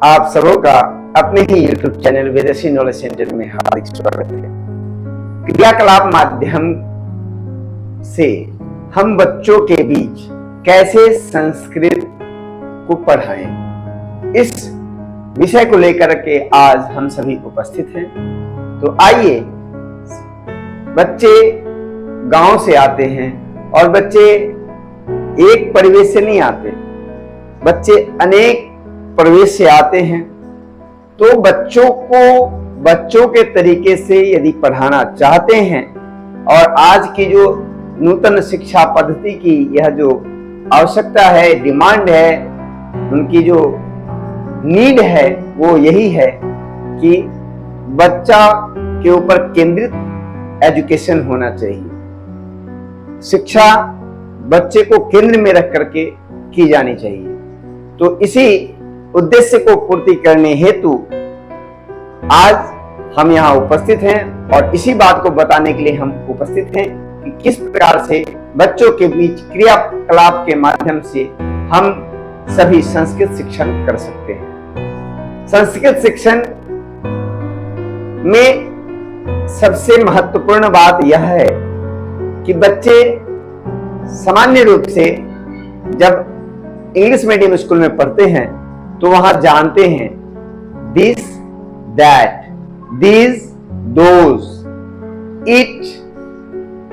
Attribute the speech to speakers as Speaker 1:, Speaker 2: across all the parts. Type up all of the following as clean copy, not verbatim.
Speaker 1: आप सबों का अपने ही YouTube चैनल विदेशी नॉलेज सेंटर में हार्दिक स्वागत है। क्रियाकलाप माध्यम से हम बच्चों के बीच कैसे संस्कृत को पढ़ाएं, इस विषय को लेकर के आज हम सभी उपस्थित हैं। तो आइए, बच्चे गांव से आते हैं और बच्चे एक परिवेश से नहीं आते, बच्चे अनेक परिवेश से आते हैं। तो बच्चों के तरीके से यदि पढ़ाना चाहते हैं और आज की जो नूतन शिक्षा पद्धति की यह जो आवश्यकता है, डिमांड है, उनकी जो नीड है वो यही है कि बच्चा के ऊपर केंद्रित एजुकेशन होना चाहिए। शिक्षा बच्चे को केंद्र में रख करके की जानी चाहिए। तो इसी उद्देश्य को पूर्ति करने हेतु आज हम यहाँ उपस्थित हैं और इसी बात को बताने के लिए हम उपस्थित हैं कि किस प्रकार से बच्चों के बीच क्रियाकलाप के माध्यम से हम सभी संस्कृत शिक्षण कर सकते हैं। संस्कृत शिक्षण में सबसे महत्वपूर्ण बात यह है कि बच्चे सामान्य रूप से जब इंग्लिश मीडियम स्कूल में पढ़ते हैं तो वहां जानते हैं this, that, these, those, it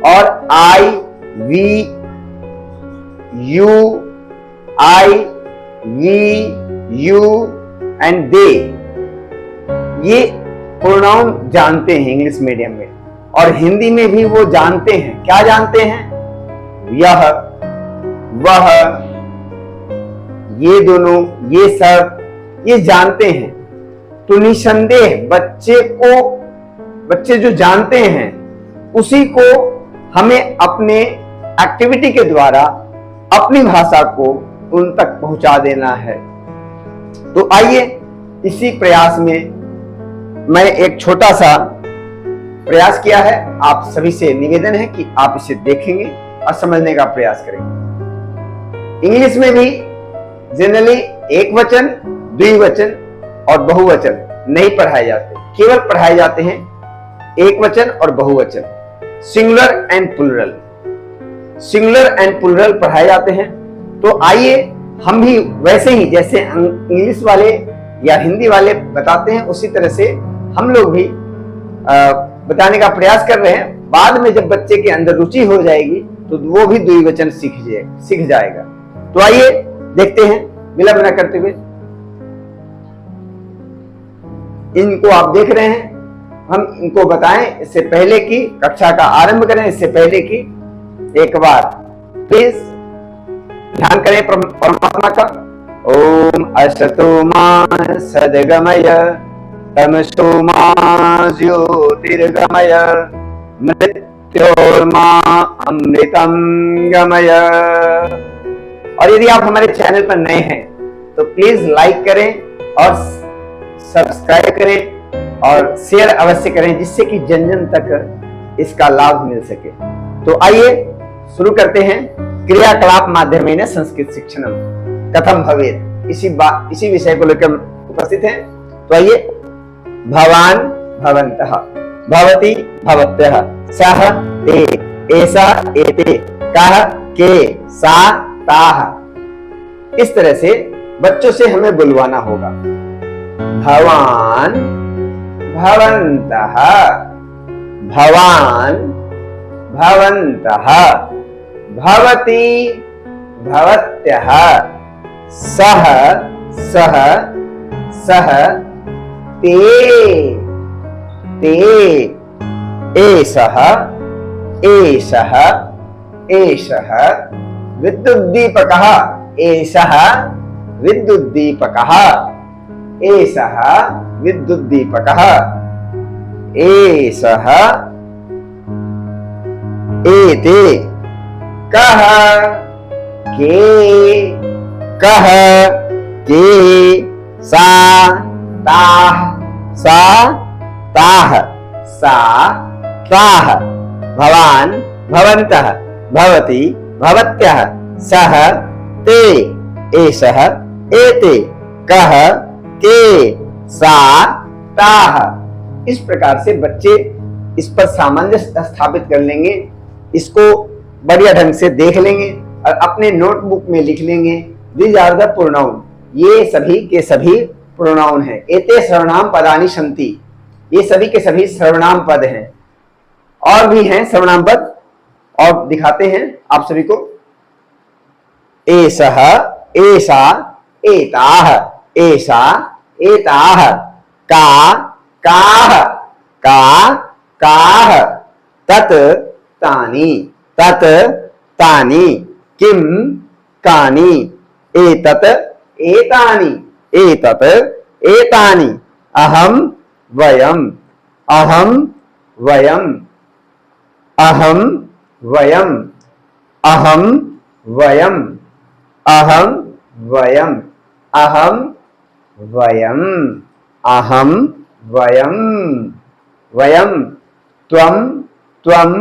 Speaker 1: और I, we, you, I, we, you and they, ये प्रोनाउन जानते हैं इंग्लिश मीडियम में। और हिंदी में भी वो जानते हैं। क्या जानते हैं? यह, वह, ये दोनों, ये सब, ये जानते हैं। तो निसंदेह बच्चे जो जानते हैं उसी को हमें अपने एक्टिविटी के द्वारा अपनी भाषा को उन तक पहुंचा देना है। तो आइए, इसी प्रयास में मैं एक छोटा सा प्रयास किया है। आप सभी से निवेदन है कि आप इसे देखेंगे और समझने का प्रयास करेंगे। इंग्लिश में भी जनरली एक वचन, द्विवचन और बहुवचन नहीं पढ़ाए जाते, केवल पढ़ाए जाते हैं एक वचन और बहुवचन, singular and plural. Singular and plural पढ़ाए जाते हैं। तो आइए हम भी वैसे ही जैसे इंग्लिश वाले या हिंदी वाले बताते हैं उसी तरह से हम लोग भी बताने का प्रयास कर रहे हैं। बाद में जब बच्चे के अंदर रुचि हो जाएगी तो वो भी द्विवचन सीख जाएगा। तो आइए देखते हैं, विलंब न करते हुए। इनको आप देख रहे हैं, हम इनको बताएं इससे पहले कि कक्षा का आरंभ करें, इससे पहले कि एक बार प्लीज ध्यान करें परमात्मा का। ओम असतो मा सद्गमय तमसो मा ज्योतिर्गमय मृत्योर्मा अमृतम गमय। और यदि आप हमारे चैनल पर नए हैं तो प्लीज लाइक करें और सब्सक्राइब करें और शेयर अवश्य करें, जिससे कि जन जन तक इसका लाभ मिल सके। तो आइए शुरू करते हैं। क्रियाकलाप माध्यमेन संस्कृत शिक्षणम कथम भवेत्, इसी विषय को लेकर उपस्थित हैं। तो आइए, भवान, भवन्तः, भवती, भवत्यः, सः, ते, एषा, एते, कः, के, सा, ताः। इस तरह से बच्चों से हमें बुलवाना होगा। भवान, भवन्तः, भवान, भवन्तः, भवती, भवत्यः, सः, सः, सः, ते, ते, एषः, एषः, एषः, विद्युद्दीपकः, एषः विद्युद्दीपकः, एषः विद्युद्दीपकः, एषः, एते, कः, के, कः, के, सा, ताः, सा, ताः, सा, ताः, भवान, भवन्तः, भवती, भवत्यः, सः, ते, एषः, एते, कः, के, सा, ताह। इस प्रकार से बच्चे इस पर सामंजस्य स्थापित कर लेंगे, इसको बढ़िया ढंग से देख लेंगे और अपने नोटबुक में लिख लेंगे। दीज आर द प्रोनाउन, ये सभी के सभी प्रोनाउन हैं। एते सर्वनाम पदानि सन्ति, ये सभी के सभी सर्वनाम पद हैं। और भी हैं सर्वनाम पद, और दिखाते हैं आप सभी को। एषः, एषा, एताः, एषा, एताः, का, काः, का, काः, तत्, तानि, तत्, तानि, किं, कानि, एतत्, एतानि, एतत्, एतानि, अहं, वयम्, अहं, वयम्, अहं, वयम्, अहं, वयम्, अहं, वयम्, अहं, वयम्, अहं, वयम्, वयम्, त्वं, त्वं,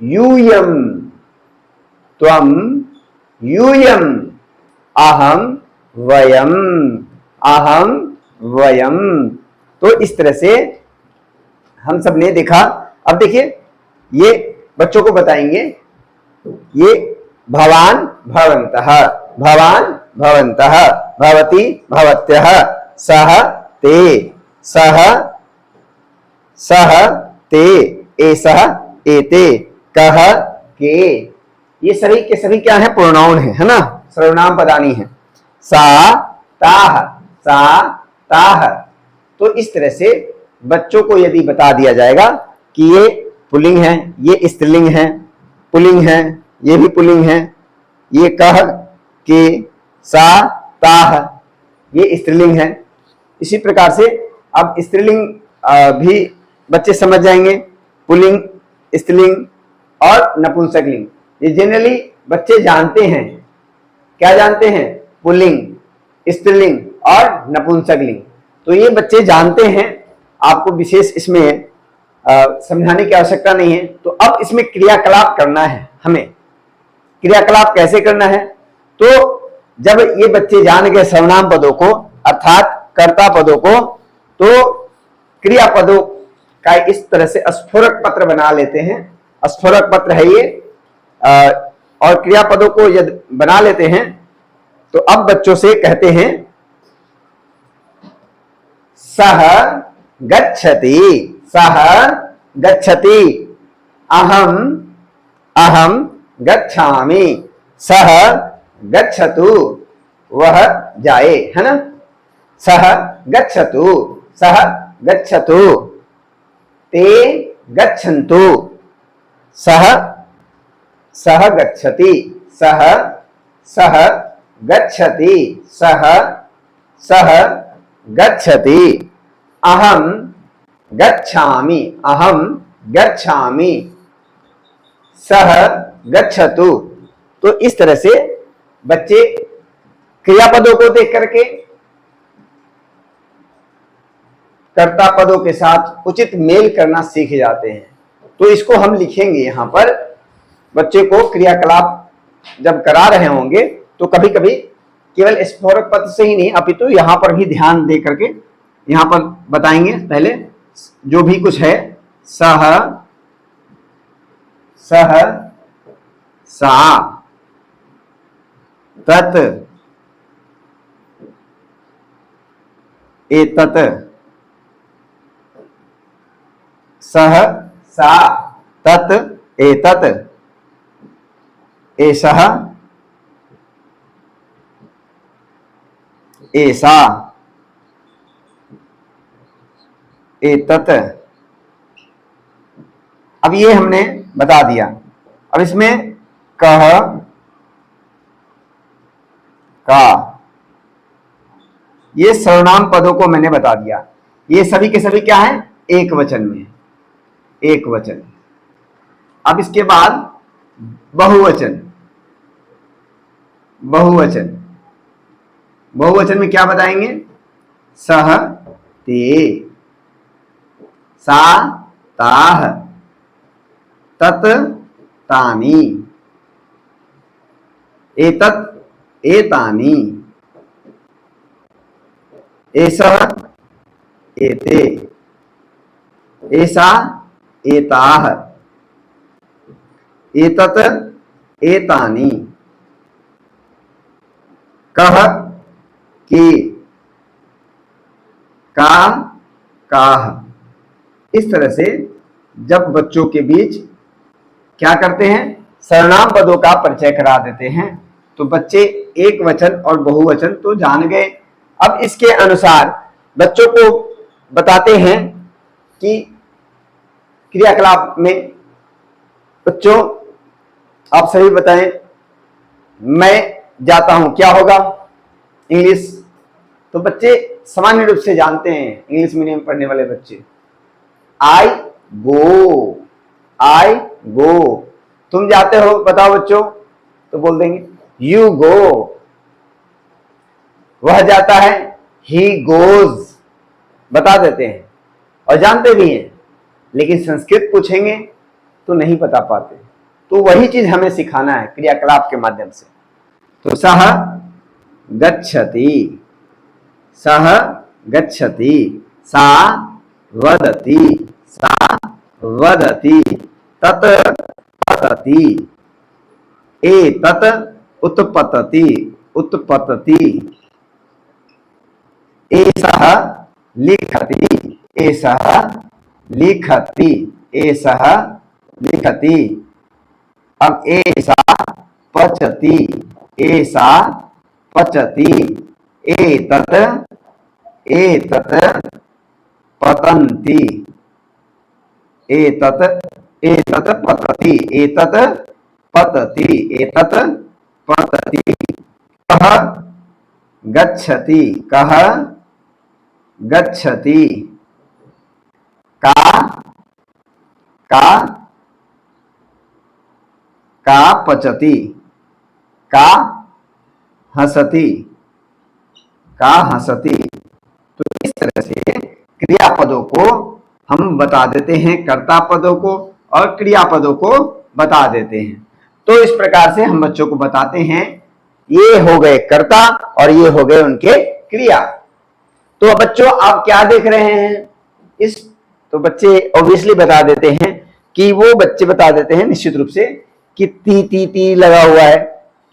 Speaker 1: यूयम्, त्वं, यूयम्, अहं, वयम्, अहं, वयम्। तो इस तरह से हम सब ने देखा। अब देखिए, ये बच्चों को बताएंगे। ये भवान, भवन्तः, भवान, भवन्तः, भवती, भवत्यः, सः, ते, सः, सः, ते, एषः, एते, कः, के। ये सभी के सभी क्या है? प्रोनाउन है ना, सर्वनाम पदानी है। सा, ताः, सा, ताः। तो इस तरह से बच्चों को यदि बता दिया जाएगा कि ये पुल्लिंग है, ये स्त्रीलिंग है, पुल्लिंग है, ये भी पुल्लिंग है, ये कह, के, सा, ताह, ये स्त्रीलिंग है। इसी प्रकार से अब स्त्रीलिंग भी बच्चे समझ जाएंगे, पुल्लिंग, स्त्रीलिंग और नपुंसकलिंग। ये जनरली बच्चे जानते हैं। क्या जानते हैं? पुल्लिंग, स्त्रीलिंग और नपुंसकलिंग। तो ये बच्चे जानते हैं, आपको विशेष इसमें समझाने की आवश्यकता नहीं है। तो अब इसमें क्रियाकलाप करना है हमें। क्रियाकलाप कैसे करना है? तो जब ये बच्चे जान गए सर्वनाम पदों को अर्थात कर्ता पदों को, तो क्रियापदों का इस तरह से स्फोरक पत्र बना लेते हैं। स्फोरक पत्र है ये। और क्रियापदों को यदि बना लेते हैं तो अब बच्चों से कहते हैं सह गच्छति, सह गच्छति, अहम, अहम गच्छामि, सह गच्छतु, वह जाए, है ना। सह गच्छतु, सह गच्छतु, ते गच्छन्तु, सह, सह गच्छति, सह, सह गच्छति, सह, सह गच्छति, अहम गच्छामि, अहम गच्छामि, सह गच्छतु। तो इस तरह से बच्चे क्रियापदों को देख करके कर्ता पदों के साथ उचित मेल करना सीख जाते हैं। तो इसको हम लिखेंगे यहां पर। बच्चे को क्रियाकलाप जब करा रहे होंगे तो कभी कभी केवल स्फोरक पद से ही नहीं, अपितु यहां पर भी ध्यान दे करके यहां पर बताएंगे। पहले जो भी कुछ है, सह, सह, सा, तत्, एतत्, सह, सा, तत्, एतत्, एषः, एषा, एतत्। अब ये हमने बता दिया। अब इसमें कह, का, ये सर्वनाम पदों को मैंने बता दिया। ये सभी के सभी क्या है? एक वचन में, एक वचन। अब इसके बाद बहुवचन, बहुवचन। बहुवचन में क्या बताएंगे? सह, ते, सा, ताह, तत्, तानि, एतत्, एतानि, एषः एते, एषा एताः, एतत् एतानि, कः के, का काह। इस तरह से जब बच्चों के बीच क्या करते हैं, सर्वनाम पदों का परिचय करा देते हैं, तो बच्चे एक वचन और बहुवचन तो जान गए। अब इसके अनुसार बच्चों को बताते हैं कि क्रियाकलाप में, बच्चों आप सभी बताएं, मैं जाता हूं क्या होगा इंग्लिश। तो बच्चे सामान्य रूप से जानते हैं, इंग्लिश मीडियम पढ़ने वाले बच्चे, आई गो, आई गो। तुम जाते हो बताओ बच्चों, तो बोल देंगे यू गो। वह जाता है, ही गोज, बता देते हैं और जानते भी हैं। लेकिन संस्कृत पूछेंगे तो नहीं बता पाते। तो वही चीज हमें सिखाना है क्रियाकलाप के माध्यम से। तो सह गच्छति, सह गच्छति, सा वदति, सा वदति, तत् पतति, एतत् उत्पतति, उत्पतति, एषः लिखति, एषः लिखति, एषः लिखति। अब एषा पचति, एषा पचति, एतत् एतत् पतन्ति, एतत् एतत् पतति, एतत् पतति, एतत् पतति। कः गच्छति, कः गच्छति, का का पचति, का हंसति, का हंसति। तो इस तरह से क्रियापदों को हम बता देते हैं, कर्ता पदों को और क्रियापदों को बता देते हैं। तो इस प्रकार से हम बच्चों को बताते हैं, ये हो गए कर्ता और ये हो गए उनके क्रिया। तो बच्चों आप क्या देख रहे हैं इस, तो बच्चे ऑब्वियसली बता देते हैं कि वो बच्चे बता देते हैं निश्चित रूप से कि ती ती ती लगा हुआ है।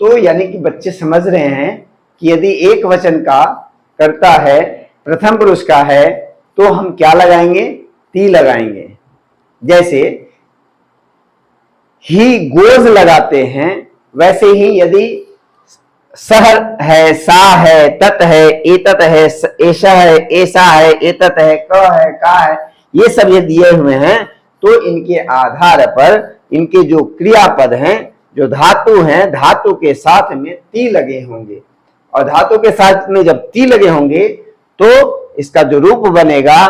Speaker 1: तो यानी कि बच्चे समझ रहे हैं कि यदि एक वचन का कर्ता है, प्रथम पुरुष का है, तो हम क्या लगाएंगे, ती लगाएंगे। जैसे ही गोज लगाते हैं, वैसे ही यदि सह है, सा है, तत् है, एतत् है, ऐसा है, ऐसा है, एतत् है, क है, का है, ये सब ये दिए हुए हैं, तो इनके आधार पर इनके जो क्रियापद हैं, जो धातु हैं, धातु के साथ में ती लगे होंगे। और धातु के साथ में जब ती लगे होंगे तो इसका जो रूप बनेगा,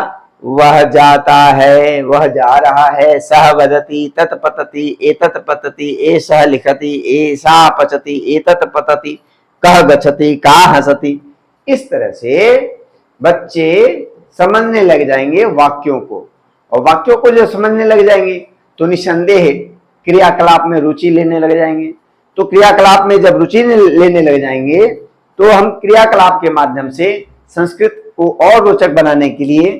Speaker 1: वह जाता है, वह जा रहा है, सह वदति, तत् पतति, एतत् पतति, एषः लिखति, एषा पचति, एतत् पतति, कः गच्छति, का हंसति। इस तरह से बच्चे समझने लग जाएंगे वाक्यों को, और वाक्यों को जो समझने लग जाएंगे तो निसंदेह क्रियाकलाप में रुचि लेने लग जाएंगे। तो क्रियाकलाप में जब रुचि लेने लग जाएंगे तो हम क्रियाकलाप के माध्यम से संस्कृत को और रोचक बनाने के लिए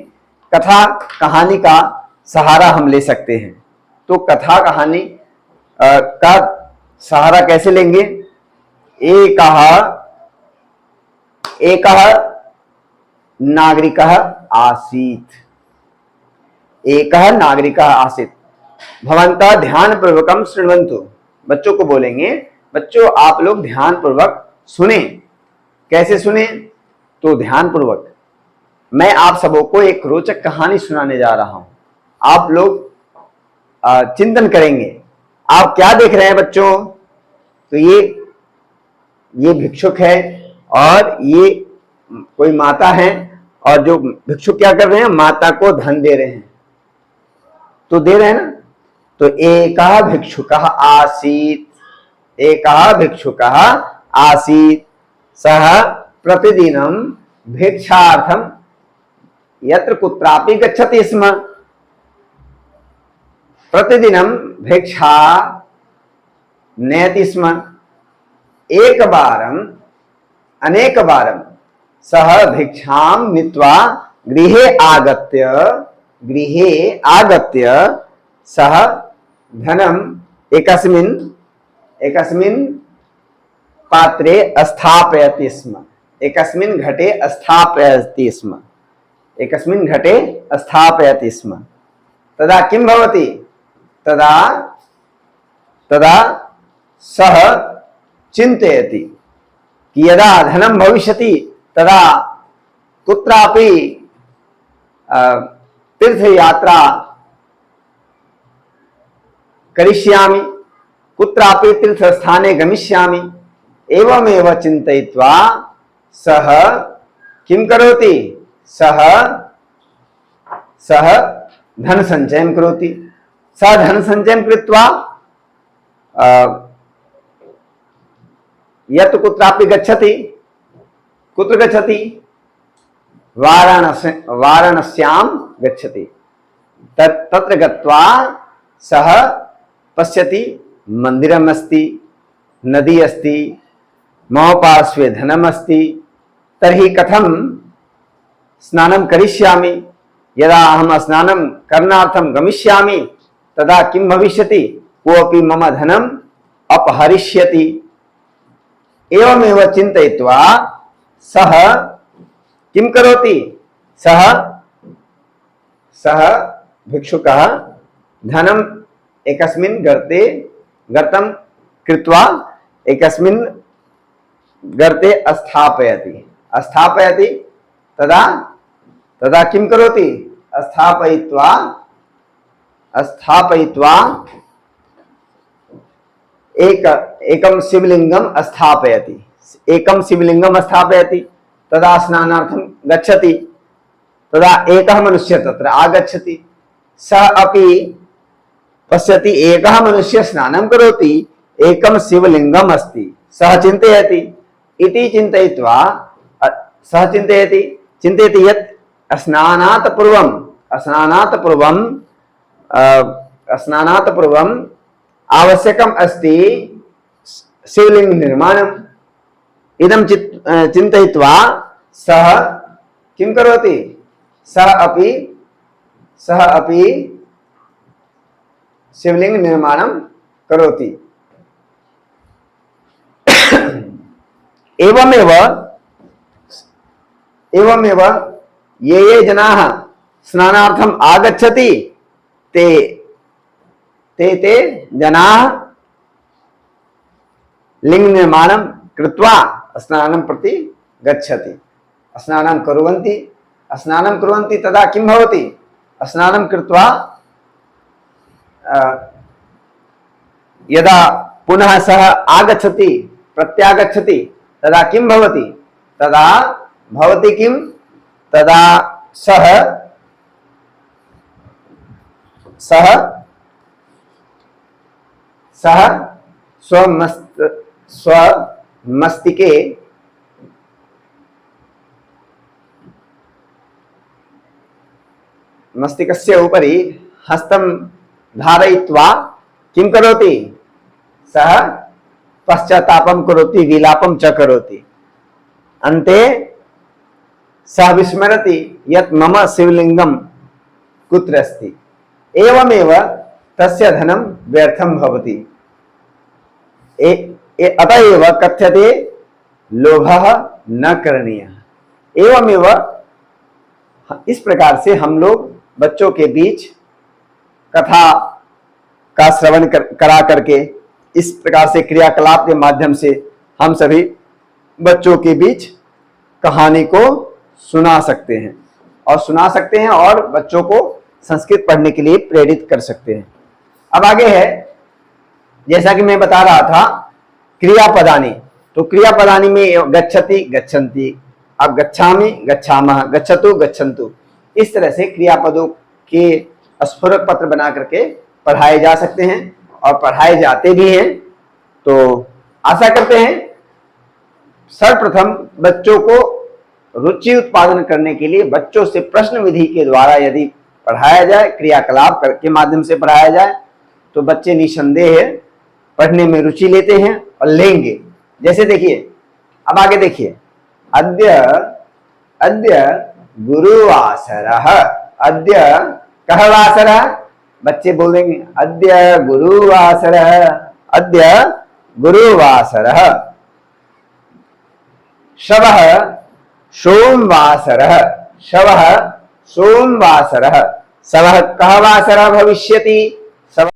Speaker 1: कथा कहानी का सहारा हम ले सकते हैं। तो कथा कहानी का सहारा कैसे लेंगे? एकः नागरिकः आसीत्, एकः नागरिकः आसीत्। भवन्तः ध्यानपूर्वकं शृण्वन्तु। बच्चों को बोलेंगे, बच्चों आप लोग ध्यानपूर्वक सुने। कैसे सुने? तो ध्यानपूर्वक। मैं आप सबों को एक रोचक कहानी सुनाने जा रहा हूं। आप लोग चिंतन करेंगे। आप क्या देख रहे हैं बच्चों? तो ये भिक्षुक है और ये कोई माता है, और जो भिक्षुक क्या कर रहे हैं? माता को धन दे रहे हैं। तो दे रहे हैं ना। तो एकः भिक्षुकः आसीत्, एकः भिक्षुकः आसीत्, सः प्रतिदिनं भिक्षार्थं यत्र कुत्रापि गच्छति स्म। प्रतिदिनं भिक्षा नयति स्म। एक बारम अनेक बारम सः भिक्षां नीत्वा गृहे आगत्य सः धनम् एकस्मिन् पात्रे स्थापयति स्म, एकस्मिन् घटे स्थापयति स्म। तदा किं भवति? तदा सः चिन्तयति कि यदा धनं भविष्यति तदा कुत्रापि तीर्थयात्रा करिष्यामि, कुत्रापि तीर्थस्थाने गमिष्यामि। एवमेव चिन्तयित्वा सः किं करोति? सः धनसञ्चयं करोति। सः धनसञ्चयं कृत्वा यत् कुत्रापि गच्छति। कुत्र गच्छति? वाराणस्यां गच्छति। तत्र गत्वा सः पश्यति मन्दिरम् अस्ति, नदी अस्ति, मम पार्श्वे धनम् अस्ति, तर्हि कथं स्नानं करिष्यामि? यदा अहं स्नानं करणार्थं गमिष्यामि तदा किं भविष्यति? कोऽपि मम धनम् अपहरिष्यति। एवमेव चिन्तयित्वा सः किं करोति? सः भिक्षुकः धनम् एकस्मिन् गर्तं कृत्वा एकस्मिन् गर्ते स्थापयति। तदा किं करोति? स्थापयित्वा एकं शिवलिंगं स्थापयति। तदा स्नानार्थं गच्छति। तदा एकः मनुष्यः तत्र आगच्छति। सः अपि पश्यति एकः मनुष्यः स्नानं करोति, एकं शिवलिंगम् अस्ति। सः चिन्तयति यत् स्नानात् पूर्वं आवश्यकम् अस्ति शिवलिंग निर्माणम्। इदं चिन्तयित्वा सः किं करोति? सः अपि शिवलिंग निर्माणं करोति। एवमेव ये जनाः स्नानार्थम् आगच्छति ते जनाः लिंग निर्माणं कृत्वा स्नानं प्रति गच्छति। स्नानं कुर्वन्ति तदा किं भवति? स्नानं कृत्वा यदा पुनः सः प्रत्यागच्छति तदा किं भवति? तदा सः मस्तिकस्य उपरि हस्तं धारयित्वा किं करोति? सः पश्चात्तापं करोति, विलापं च करोति। अन्ते सः विस्मरति यत् मम शिवलिंगं कुत्र अस्ति। एवमेव तस्य धनं व्यर्थं भवति। अतः एव कथ्यते लोभः न करणीयः। एवमेव इस प्रकार से हम लोग बच्चों के बीच कथा का श्रवण करा करके इस प्रकार से क्रियाकलाप के माध्यम से हम सभी बच्चों के बीच कहानी को सुना सकते हैं और बच्चों को संस्कृत पढ़ने के लिए प्रेरित कर सकते हैं। अब आगे है, जैसा कि मैं बता रहा था, क्रियापदानी। तो क्रियापदानी में गच्छति, गच्छन्ति, अब गच्छामि, गच्छामः, गच्छतु, गच्छन्तु, इस तरह से क्रियापदों के स्फुरक पत्र बना करके पढ़ाए जा सकते हैं और पढ़ाए जाते भी हैं। तो आशा करते हैं सर्वप्रथम बच्चों को रुचि उत्पादन करने के लिए बच्चों से प्रश्न विधि के द्वारा यदि पढ़ाया जाए, क्रियाकलाप के माध्यम से पढ़ाया जाए, तो बच्चे निसंदेह पढ़ने में रुचि लेते हैं और लेंगे। जैसे देखिए, अब आगे देखिए, अद्य अद्य गुरुवासरः। अद्य कः वासरः? बच्चे बोलेंगे अद्य गुरुवासरः, अद्य गुरुवासरः। श्वः सोमवासरः, श्वः सोमवासरः। श्वः कः वासरः भविष्यति?